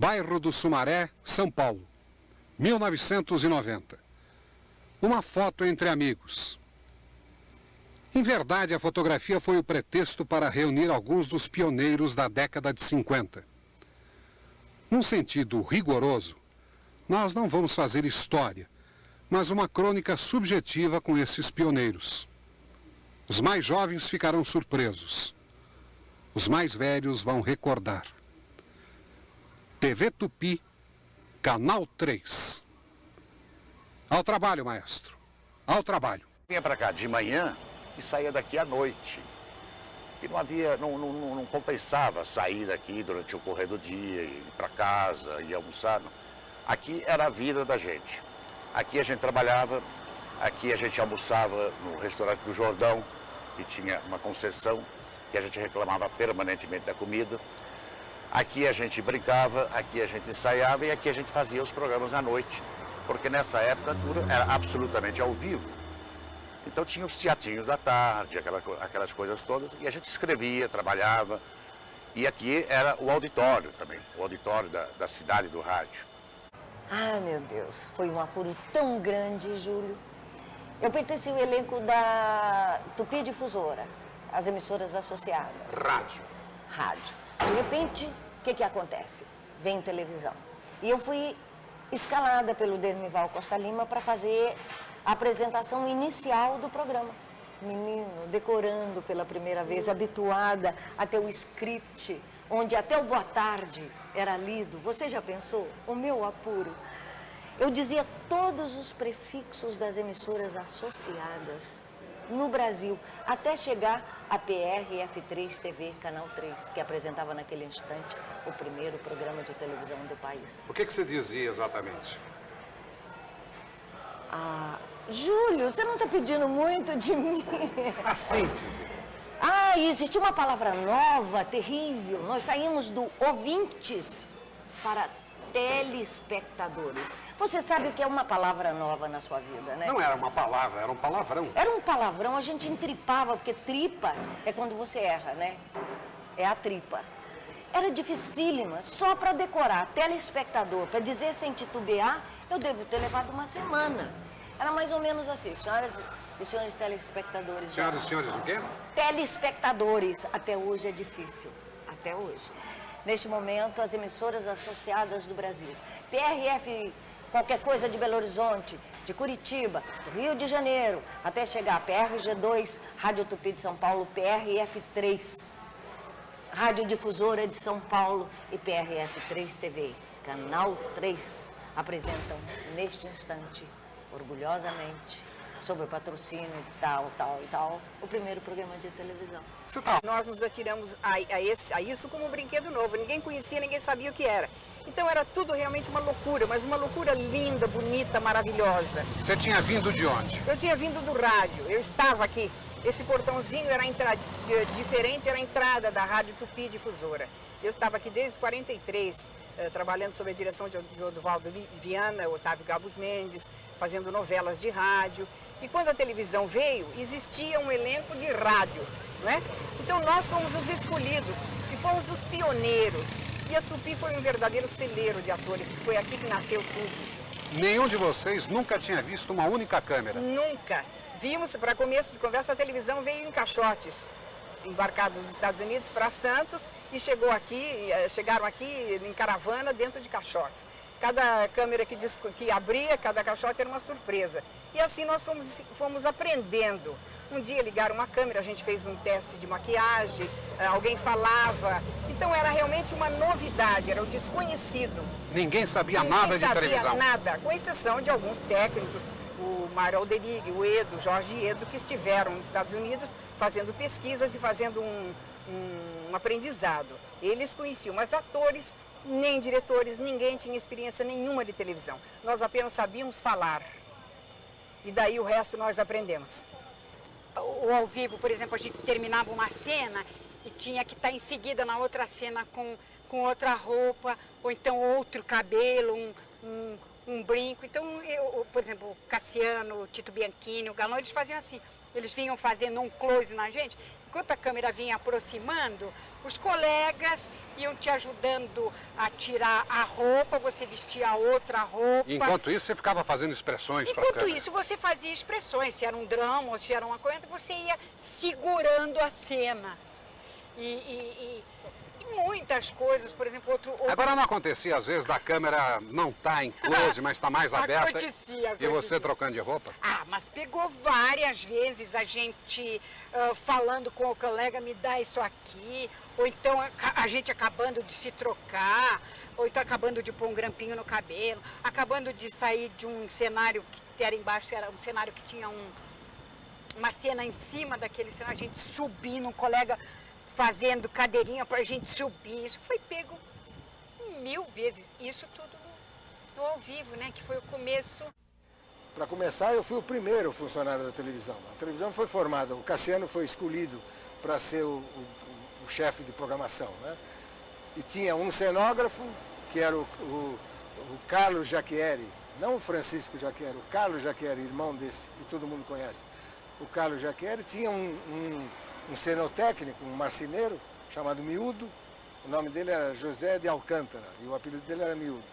Bairro do Sumaré, São Paulo, 1990. Uma foto entre amigos. Em verdade, a fotografia foi o pretexto para reunir alguns dos pioneiros da década de 50. Num sentido rigoroso, nós não vamos fazer história, mas uma crônica subjetiva com esses pioneiros. Os mais jovens ficarão surpresos. Os mais velhos vão recordar. TV Tupi, Canal 3. Ao trabalho, maestro. Ao trabalho. Vinha para cá de manhã e saía daqui à noite. E não compensava sair daqui durante o correr do dia, ir para casa, ir almoçar. Não. Aqui era a vida da gente. Aqui a gente trabalhava, aqui a gente almoçava no restaurante do Jordão, que tinha uma concessão, que a gente reclamava permanentemente da comida. Aqui a gente brincava, aqui a gente ensaiava e aqui a gente fazia os programas à noite, porque nessa época tudo era absolutamente ao vivo. Então tinha os teatrinhos da tarde, aquelas coisas todas, e a gente escrevia, trabalhava. E aqui era o auditório também, o auditório da cidade do rádio. Ah, meu Deus, foi um apuro tão grande, Júlio. Eu pertenci ao elenco da Tupi Difusora, as emissoras associadas. Rádio. Rádio. De repente, o que acontece? Vem televisão. E eu fui escalada pelo Dermival Costa Lima para fazer a apresentação inicial do programa. Menino, decorando pela primeira vez, habituada até o script, onde até o boa tarde era lido. Você já pensou? O meu apuro. Eu dizia todos os prefixos das emissoras associadas no Brasil, até chegar a PRF3 TV, Canal 3, que apresentava naquele instante o primeiro programa de televisão do país. O que você dizia exatamente? Ah, Júlio, você não está pedindo muito de mim. A síntese. Ah, existe uma palavra nova, terrível. Nós saímos do ouvintes para telespectadores. Você sabe o que é uma palavra nova na sua vida, né? Não era uma palavra, era um palavrão. Era um palavrão, a gente entripava, porque tripa é quando você erra, né? É a tripa. Era dificílima, só para decorar telespectador, para dizer sem titubear, eu devo ter levado uma semana. Era mais ou menos assim, senhoras e senhores telespectadores. Senhoras e senhores, o quê? Telespectadores, até hoje é difícil, até hoje. Neste momento, as emissoras associadas do Brasil, PRF, qualquer coisa de Belo Horizonte, de Curitiba, do Rio de Janeiro, até chegar a PRG2, Rádio Tupi de São Paulo, PRF3, Rádio Difusora de São Paulo e PRF3 TV, Canal 3, apresentam neste instante, orgulhosamente, sob o patrocínio de tal, o primeiro programa de televisão. Nós nos atiramos a isso como um brinquedo novo. Ninguém conhecia, ninguém sabia o que era. Então era tudo realmente uma loucura, mas uma loucura linda, bonita, maravilhosa. Você tinha vindo de onde? Eu tinha vindo do rádio, eu estava aqui. Esse portãozinho era diferente, era a entrada da Rádio Tupi Difusora. Eu estava aqui desde 43, trabalhando sob a direção de Oduvaldo Viana, Otávio Gabus Mendes, fazendo novelas de rádio. E quando a televisão veio, existia um elenco de rádio, não é? Então nós fomos os escolhidos e fomos os pioneiros. E a Tupi foi um verdadeiro celeiro de atores, porque foi aqui que nasceu tudo. Nenhum de vocês nunca tinha visto uma única câmera? Nunca. Vimos, para começo de conversa, a televisão veio em caixotes, embarcados dos Estados Unidos para Santos e chegaram aqui em caravana dentro de caixotes. Cada câmera que abria, cada caixote era uma surpresa. E assim nós fomos aprendendo. Um dia ligaram uma câmera, a gente fez um teste de maquiagem, alguém falava. Então era realmente uma novidade, era o desconhecido. Ninguém sabia nada de televisão? Ninguém sabia nada, com exceção de alguns técnicos, o Mário Alderig, o Edo, Jorge Edo, que estiveram nos Estados Unidos fazendo pesquisas e fazendo um aprendizado. Eles conheciam, mas atores, nem diretores, ninguém tinha experiência nenhuma de televisão. Nós apenas sabíamos falar. E daí o resto nós aprendemos. Ou ao vivo, por exemplo, a gente terminava uma cena e tinha que estar em seguida na outra cena com outra roupa, ou então outro cabelo, um brinco. Então, por exemplo, o Cassiano, o Tito Bianchini, o Galão, eles faziam assim, eles vinham fazendo um close na gente. Enquanto a câmera vinha aproximando, os colegas iam te ajudando a tirar a roupa, você vestia outra roupa. Enquanto isso, você ficava fazendo expressões para a câmera. Enquanto isso, você fazia expressões, se era um drama ou se era uma coisa, você ia segurando a cena. E muitas coisas, por exemplo, outro... Agora não acontecia, às vezes, da câmera não estar em close, mas está mais aberta. Acontecia. E você trocando de roupa? Ah, mas pegou várias vezes a gente falando com o colega, me dá isso aqui, ou então a gente acabando de se trocar, ou então acabando de pôr um grampinho no cabelo, acabando de sair de um cenário que era embaixo, era um cenário que tinha uma cena em cima daquele cenário, a gente subindo, um colega fazendo cadeirinha para a gente subir. Isso foi pego 1000 vezes. Isso tudo no ao vivo, né? Que foi o começo. Para começar, eu fui o primeiro funcionário da televisão. A televisão foi formada, o Cassiano foi escolhido para ser o chefe de programação, né? E tinha um cenógrafo, que era o Carlos Jacquieri, não o Francisco Jacquieri, o Carlos Jacquieri, irmão desse, que todo mundo conhece. O Carlos Jacquieri tinha um cenotécnico, um marceneiro, chamado Miúdo. O nome dele era José de Alcântara e o apelido dele era Miúdo.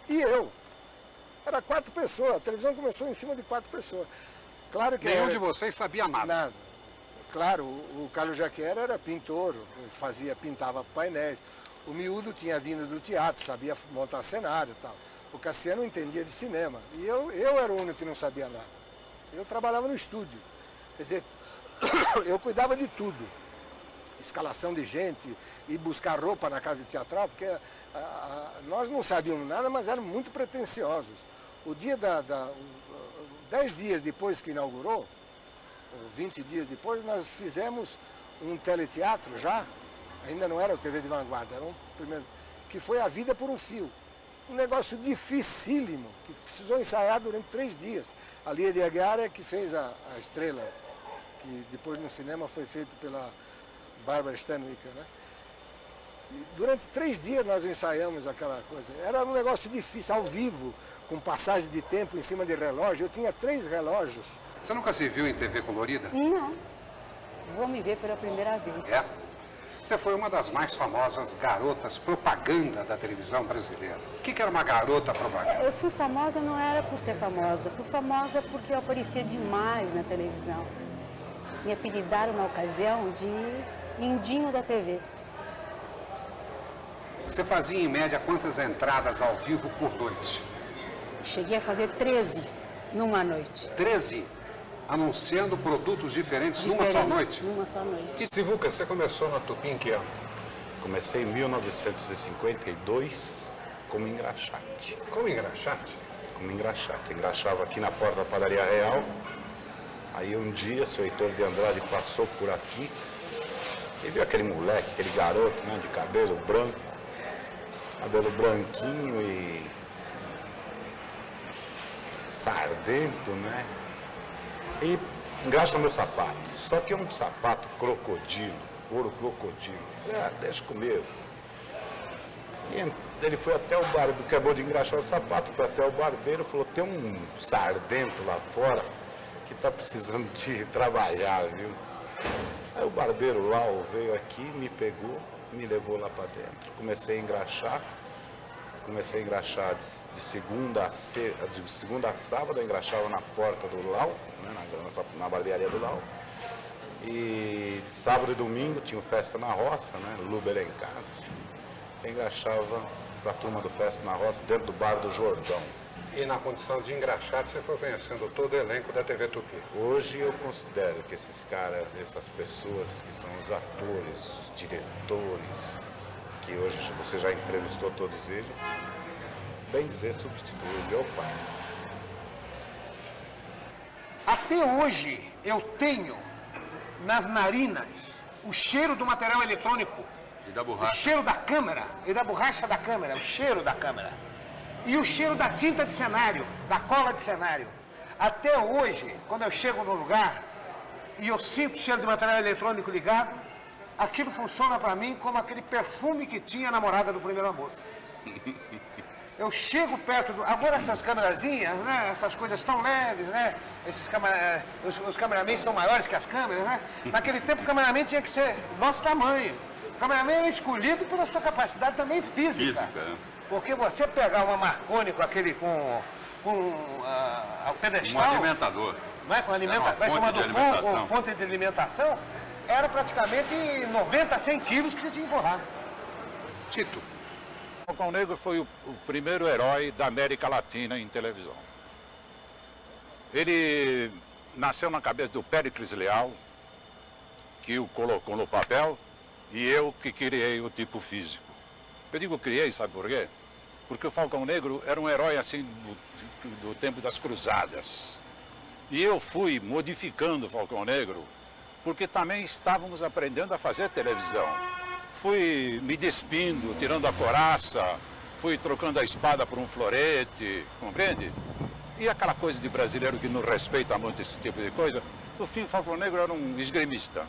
E eu. Era 4 pessoas, a televisão começou em cima de 4 pessoas. Claro que Nenhum de vocês sabia nada. Nada. Claro, o Carlos Jacquieri era pintor, pintava painéis. O Miúdo tinha vindo do teatro, sabia montar cenário e tal. O Cassiano entendia de cinema. E eu era o único que não sabia nada. Eu trabalhava no estúdio. Quer dizer, eu cuidava de tudo. Escalação de gente, ir buscar roupa na casa teatral, porque nós não sabíamos nada, mas éramos muito pretensiosos. O dia 10 dias depois que inaugurou, 20 dias depois, nós fizemos um teleteatro já, ainda não era o TV de Vanguarda, era um primeiro, que foi A Vida por um Fio. Um negócio dificílimo, que precisou ensaiar durante 3 dias. A Lia de Aguiar é que fez a Estrela, que depois no cinema foi feito pela Bárbara Stanwyck, né? E durante 3 dias nós ensaiamos aquela coisa. Era um negócio difícil, ao vivo, com passagem de tempo em cima de relógio. Eu tinha 3 relógios. Você nunca se viu em TV colorida? Não. Vou me ver pela primeira vez. É. Você foi uma das mais famosas garotas propaganda da televisão brasileira. O que era uma garota propaganda? Eu fui famosa, não era por ser famosa. Fui famosa porque eu aparecia demais na televisão. Me apelidaram na ocasião de Indinho da TV. Você fazia em média quantas entradas ao vivo por noite? Cheguei a fazer 13 numa noite. 13? Anunciando produtos diferentes numa só noite? Numa só noite. E Sivuca, você começou na Tupi em que ano? Comecei em 1952 como engraxate. Como engraxate? Como engraxate. Engraxava aqui na porta da Padaria Real. Aí um dia, seu Heitor de Andrade passou por aqui e viu aquele moleque, aquele garoto, né, de cabelo branco, cabelo branquinho e sardento, né? E engraxa meu sapato. Só que é um sapato crocodilo, couro crocodilo. Falei, deixa comigo. E ele foi até o barbeiro, acabou de engraxar o sapato, foi até o barbeiro, falou, tem um sardento lá fora que tá precisando de trabalhar, viu? Aí o barbeiro lá veio aqui, me pegou, me levou lá para dentro. Comecei a engraxar de segunda a sábado, eu engraxava na porta do Lau, né, na barbearia do Lau. E de sábado e domingo tinha o Festa na Roça, né, Luber em casa. Eu engraxava para a turma do Festa na Roça dentro do bar do Jordão. E na condição de engraxate, você foi conhecendo todo o elenco da TV Tupi. Hoje eu considero que esses caras, essas pessoas que são os atores, os diretores, que hoje você já entrevistou todos eles, bem dizer, substituiu meu pai. Até hoje eu tenho nas narinas o cheiro do material eletrônico. E da borracha. O cheiro da câmera, e da borracha da câmera, o cheiro da câmera. E o cheiro da tinta de cenário, da cola de cenário. Até hoje, quando eu chego no lugar e eu sinto o cheiro de material eletrônico ligado, aquilo funciona para mim como aquele perfume que tinha a namorada do primeiro amor. Eu chego perto do... Agora essas câmerazinhas, né? Essas coisas tão leves, né? Os cameramen são maiores que as câmeras, né? Naquele tempo o cameraman tinha que ser nosso tamanho. O cameraman é escolhido pela sua capacidade também física. Porque você pegar uma Marconi com aquele, com o pedestal... Um alimentador. Não é? Com fonte de alimentação, era praticamente 90 a 100 quilos que você tinha que empurrar. Tito. Falcão Negro foi o primeiro herói da América Latina em televisão. Ele nasceu na cabeça do Péricles Leal, que o colocou no papel, e eu que criei o tipo físico. Eu digo criei, sabe por quê? Porque o Falcão Negro era um herói assim do tempo das cruzadas. E eu fui modificando o Falcão Negro, porque também estávamos aprendendo a fazer televisão. Fui me despindo, tirando a couraça, fui trocando a espada por um florete, compreende? E aquela coisa de brasileiro que não respeita muito esse tipo de coisa, no fim o Falcão Negro era um esgrimista.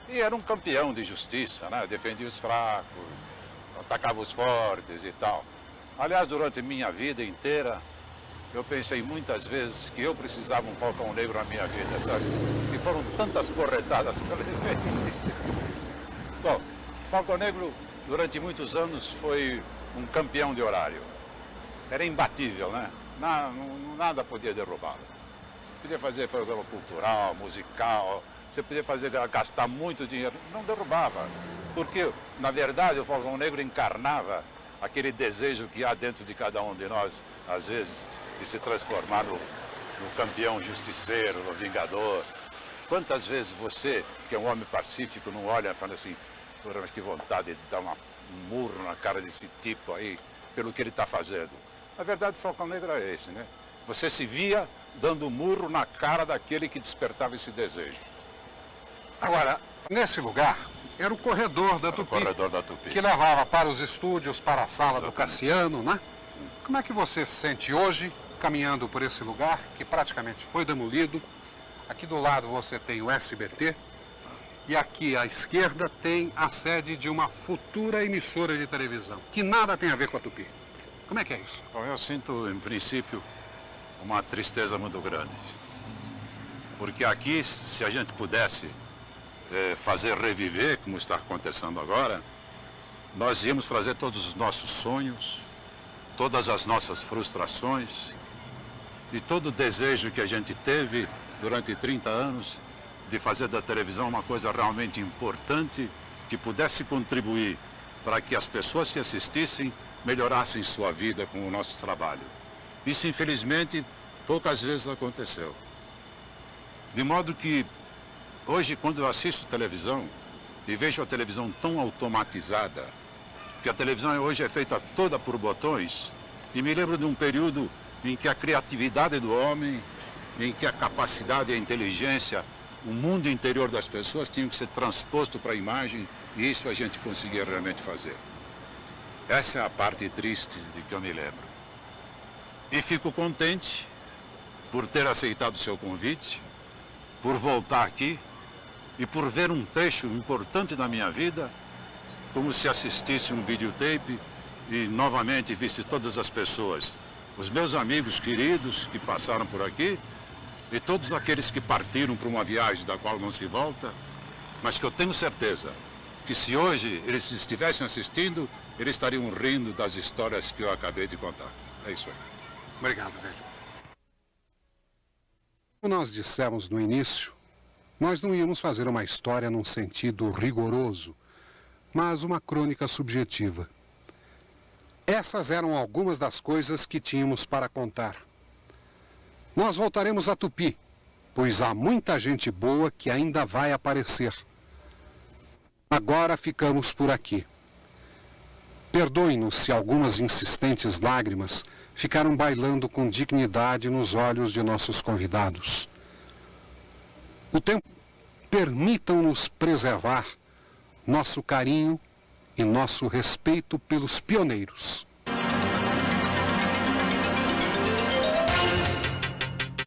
E era um campeão de justiça, né? Defendia os fracos, atacava os fortes e tal. Aliás, durante minha vida inteira, eu pensei muitas vezes que eu precisava um Falcão Negro na minha vida, sabe? E foram tantas porretadas que eu levei. Bom, Falcão Negro, durante muitos anos, foi um campeão de horário. Era imbatível, né? Nada podia derrubá-lo. Você podia fazer programa cultural, musical, você podia gastar muito dinheiro, não derrubava. Porque, na verdade, o Falcão Negro encarnava aquele desejo que há dentro de cada um de nós, às vezes, de se transformar no campeão justiceiro, no vingador. Quantas vezes você, que é um homem pacífico, não olha e fala assim, mas que vontade de dar um murro na cara desse tipo aí, pelo que ele está fazendo. Na verdade, o Falcão Negro é esse, né? Você se via dando um murro na cara daquele que despertava esse desejo. Agora, nesse lugar, era o corredor da Tupi. O corredor da Tupi. Que levava para os estúdios, para a sala do Cassiano, né? Como é que você se sente hoje, caminhando por esse lugar, que praticamente foi demolido? Aqui do lado você tem o SBT. E aqui à esquerda tem a sede de uma futura emissora de televisão, que nada tem a ver com a Tupi. Como é que é isso? Bom, eu sinto, em princípio, uma tristeza muito grande. Porque aqui, se a gente pudesse fazer reviver, como está acontecendo agora, nós íamos trazer todos os nossos sonhos, todas as nossas frustrações e todo o desejo que a gente teve durante 30 anos de fazer da televisão uma coisa realmente importante que pudesse contribuir para que as pessoas que assistissem melhorassem sua vida com o nosso trabalho. Isso, infelizmente, poucas vezes aconteceu. De modo que, hoje, quando eu assisto televisão e vejo a televisão tão automatizada, que a televisão hoje é feita toda por botões, e me lembro de um período em que a criatividade do homem, em que a capacidade e a inteligência, o mundo interior das pessoas tinha que ser transposto para a imagem, e isso a gente conseguia realmente fazer. Essa é a parte triste de que eu me lembro. E fico contente por ter aceitado o seu convite, por voltar aqui e por ver um trecho importante da minha vida, como se assistisse um videotape e novamente visse todas as pessoas, os meus amigos queridos que passaram por aqui e todos aqueles que partiram para uma viagem da qual não se volta, mas que eu tenho certeza que se hoje eles estivessem assistindo, eles estariam rindo das histórias que eu acabei de contar. É isso aí. Obrigado, velho. Como nós dissemos no início, nós não íamos fazer uma história num sentido rigoroso, mas uma crônica subjetiva. Essas eram algumas das coisas que tínhamos para contar. Nós voltaremos a Tupi, pois há muita gente boa que ainda vai aparecer. Agora ficamos por aqui. Perdoem-nos se algumas insistentes lágrimas ficaram bailando com dignidade nos olhos de nossos convidados. O tempo permitam-nos preservar nosso carinho e nosso respeito pelos pioneiros.